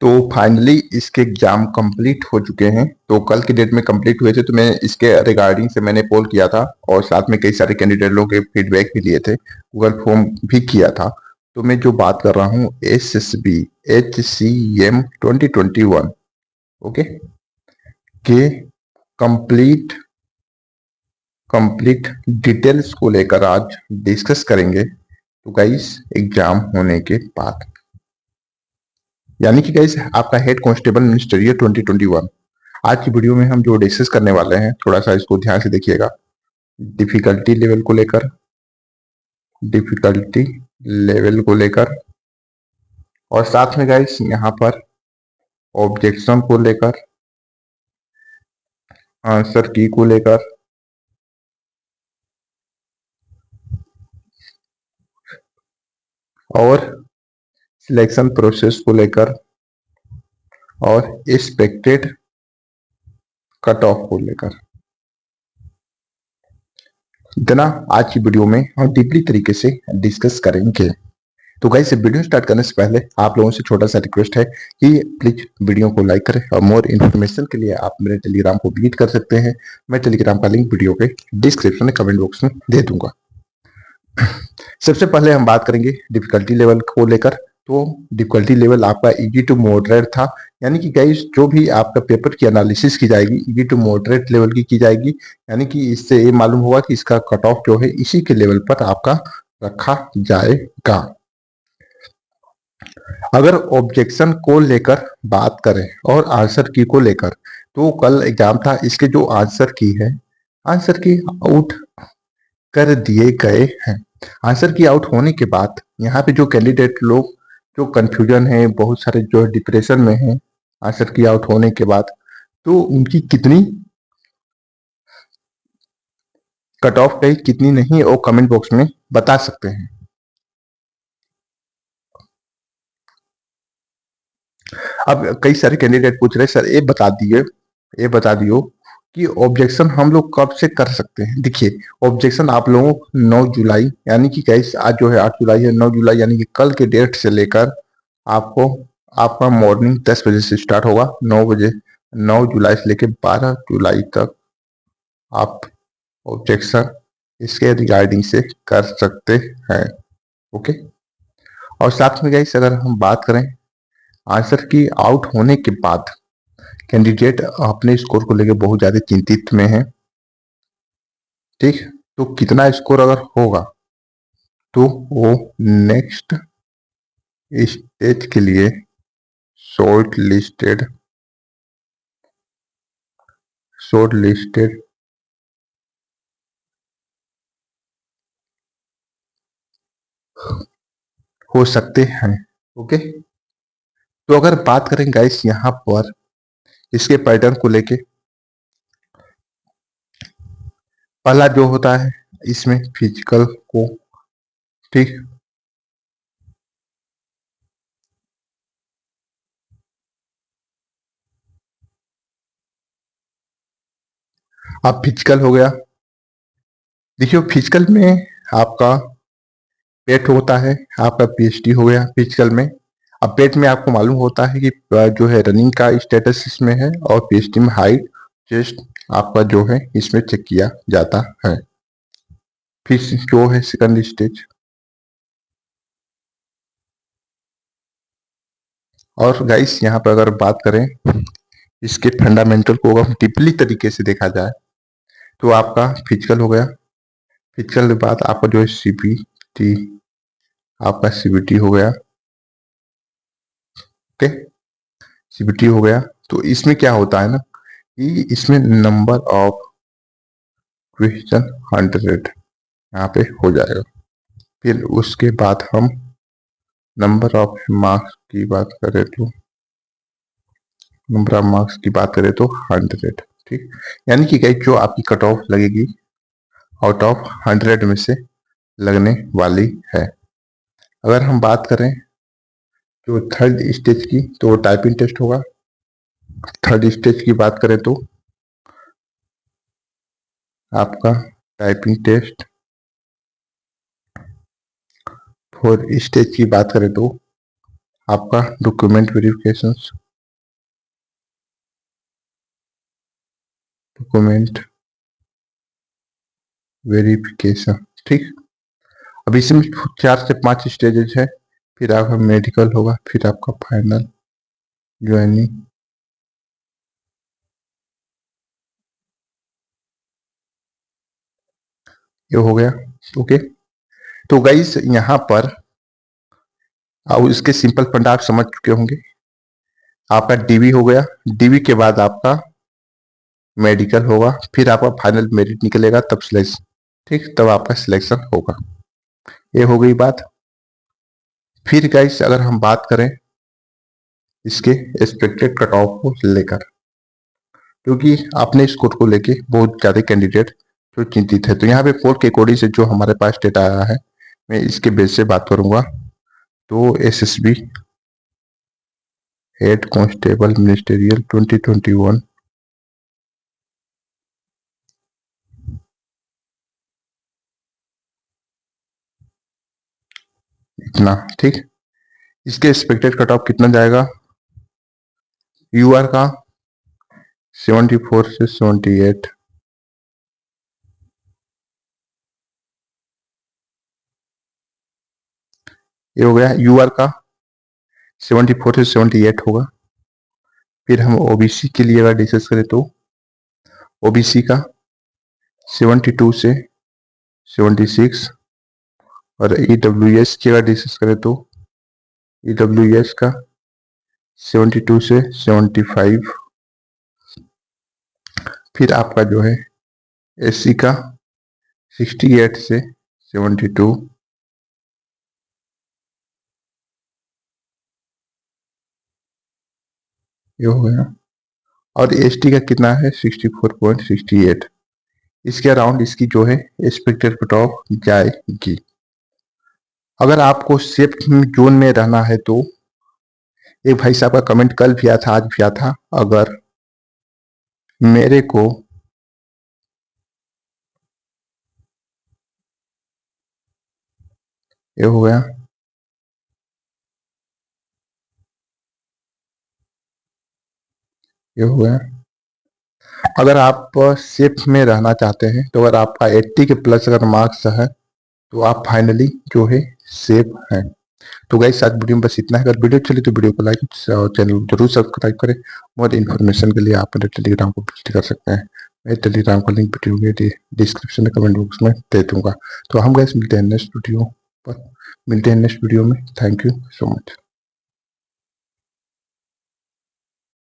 तो फाइनली इसके exam complete हो चुके हैं। तो कल की डेट में कंप्लीट हुए थे, तो मैं इसके रिगार्डिंग से मैंने पोल किया था और साथ में कई सारे कैंडिडेट लोगों के फीडबैक भी लिए थे, गूगल फॉर्म भी किया था। तो मैं जो बात कर रहा हूँ SSB HCM 2021, ओके, के कंप्लीट कंप्लीट डिटेल्स को लेकर आज डिस्कस करेंगे। तो गाइस एग्जाम होने के बाद, यानी कि गाइस आपका हेड कांस्टेबल मिनिस्ट्रियल 2021, आज की वीडियो में हम जो डिस्कस करने वाले हैं, थोड़ा सा इसको ध्यान से देखिएगा। डिफिकल्टी लेवल को लेकर, डिफिकल्टी लेवल को लेकर, और साथ में गाइस यहाँ पर ऑब्जेक्शन को लेकर, आंसर की को लेकर, और सिलेक्शन प्रोसेस को लेकर, और एक्सपेक्टेड कट ऑफ को लेकर, इतना आज की वीडियो में हम डीपली तरीके से डिस्कस करेंगे। तो गाइस वीडियो स्टार्ट करने से पहले आप लोगों से छोटा सा रिक्वेस्ट है कि प्लीज वीडियो को लाइक करें, और मोर इन्फॉर्मेशन के लिए आप मेरे टेलीग्राम को विजिट कर सकते हैं। मैं टेलीग्राम का लिंक वीडियो के डिस्क्रिप्शन में कमेंट बॉक्स में दे दूंगा। सबसे पहले हम बात करेंगे डिफिकल्टी लेवल को लेकर। तो डिफिकल्टी लेवल आपका इजी टू मॉडरेट था, यानी कि गाइस जो भी आपका पेपर की एनालिसिस की जाएगी इजी टू मॉडरेट लेवल की जाएगी, यानी कि इससे ये मालूम होगा कि इसका कट ऑफ जो है इसी के लेवल पर आपका रखा जाएगा। अगर ऑब्जेक्शन को लेकर बात करें और आंसर की को लेकर, तो कल एग्जाम था, इसके जो आंसर की है, आंसर की आउट कर दिए गए हैं। आंसर की आउट होने के बाद यहाँ पे जो कैंडिडेट लोग जो कंफ्यूजन है, बहुत सारे जो डिप्रेशन में है आंसर की आउट होने के बाद, तो उनकी कितनी कट ऑफ गई कितनी नहीं, वो कमेंट बॉक्स में बता सकते हैं। अब कई सारे कैंडिडेट पूछ रहे सर ये बता दियो कि ऑब्जेक्शन हम लोग कब से कर सकते हैं। देखिए ऑब्जेक्शन आप लोगों को 9 जुलाई, यानी कि कैसे आज जो है 8 जुलाई है, 9 जुलाई यानी कि कल के डेट से लेकर आपको आपका मॉर्निंग 10 बजे से स्टार्ट होगा, 9 बजे, 9 जुलाई से लेकर 12 जुलाई तक आप ऑब्जेक्शन इसके रिगार्डिंग से कर सकते हैं। ओके, और साथ में गाइस अगर हम बात करें आंसर की आउट होने के बाद, कैंडिडेट अपने स्कोर को लेकर बहुत ज्यादा चिंतित में है। ठीक, तो कितना स्कोर अगर होगा तो वो नेक्स्ट स्टेज के लिए शॉर्ट लिस्टेड हो सकते हैं। ओके, तो अगर बात करें गाइस यहाँ पर इसके पैटर्न को लेके, पहला जो होता है इसमें फिजिकल को, ठीक, अब फिजिकल हो गया। देखियो फिजिकल में आपका पेट होता है, आपका PhD हो गया फिजिकल में। अब पेट में आपको मालूम होता है कि जो है रनिंग का स्टेटस इसमें है, और PhD में हाइट चेस्ट आपका जो है इसमें चेक किया जाता है। फिर जो है सेकंड स्टेज, और गाइस यहाँ पर अगर बात करें इसके फंडामेंटल को अगर डीपली तरीके से देखा जाए, तो आपका फिजिकल हो गया। फिजिकल के बाद आपका जो है CBT, आपका CBT हो गया। ओके, CBT हो गया। तो इसमें क्या होता है ना कि इसमें नंबर ऑफ क्वेश्चन 100 यहाँ पे हो जाएगा। फिर उसके बाद हम नंबर ऑफ मार्क्स की बात करें तो, नंबर ऑफ मार्क्स की बात करें तो 100, ठीक, यानी कि गाइस जो आपकी कट ऑफ लगेगी आउट ऑफ 100 में से लगने वाली है। अगर हम बात करें जो थर्ड स्टेज की, तो टाइपिंग टेस्ट होगा। थर्ड स्टेज की बात करें तो आपका टाइपिंग टेस्ट, फोर्थ स्टेज की बात करें तो आपका डॉक्यूमेंट वेरिफिकेशन, डॉक्यूमेंट वेरिफिकेशन, ठीक। अब इसमें 4 से 5 स्टेजेस है, फिर आपका मेडिकल होगा, फिर आपका फाइनल ज्वाइनिंग। ये हो गया, ओके। तो गाइस यहाँ पर अब इसके सिंपल फंडा आप समझ चुके होंगे। आपका डीवी हो गया, डीवी के बाद आपका मेडिकल होगा, फिर आपका फाइनल मेरिट निकलेगा, तब सिलेक्शन, ठीक, तब आपका सिलेक्शन होगा। ये हो गई बात। फिर गाइस अगर हम बात करें इसके एक्सपेक्टेड कट ऑफ को लेकर, क्योंकि अपने स्कोर को लेके बहुत ज्यादा कैंडिडेट जो चिंतित है, तो यहाँ पे पोल के अकॉर्डिंग से जो हमारे पास डेटा आया है, मैं इसके बेस से बात करूंगा। तो एसएसबी हेड कांस्टेबल मिनिस्टेरियल 2021 इतना, ठीक। इसके एक्सपेक्टेड कट ऑफ कितना जाएगा, यूआर का 74 से 78, ये हो गया यूआर का 74 से 78 होगा। फिर हम ओबीसी के लिए अगर डिस्कस करें तो ओबीसी का 72 से 76, और ईडब्ल्यूएस की अगर डिस्कस करें तो ईडब्ल्यूएस का 72 से 75। फिर आपका जो है एससी का 68 से 72, ये हो गया। और एसटी का कितना है 64.68। इसके अराउंड इसकी जो है एक्सपेक्टेड कट ऑफ जाएगी। अगर आपको सेफ जोन में रहना है तो एक भाई साहब का कमेंट कल भी आया था, आज भी आया था, अगर मेरे को ये हो गया, ये हो गया। अगर आप सेफ में रहना चाहते हैं तो अगर आपका 80 के प्लस अगर मार्क्स है तो आप फाइनली जो है सेफ हैं। तो गाइस आज वीडियो में बस इतना है। अगर वीडियो चली तो वीडियो को लाइक और चैनल जरूर सब्सक्राइब करें। और इन्फॉर्मेशन के लिए आप मेरे टेलीग्राम को विजिट कर सकते हैं। मैं टेलीग्राम का लिंक वीडियो के डिस्क्रिप्शन में कमेंट बॉक्स में दे दूंगा। तो हम गाइस मिलते हैं नेक्स्ट वीडियो पर, मिलते हैं नेक्स्ट वीडियो में। Thank you so much.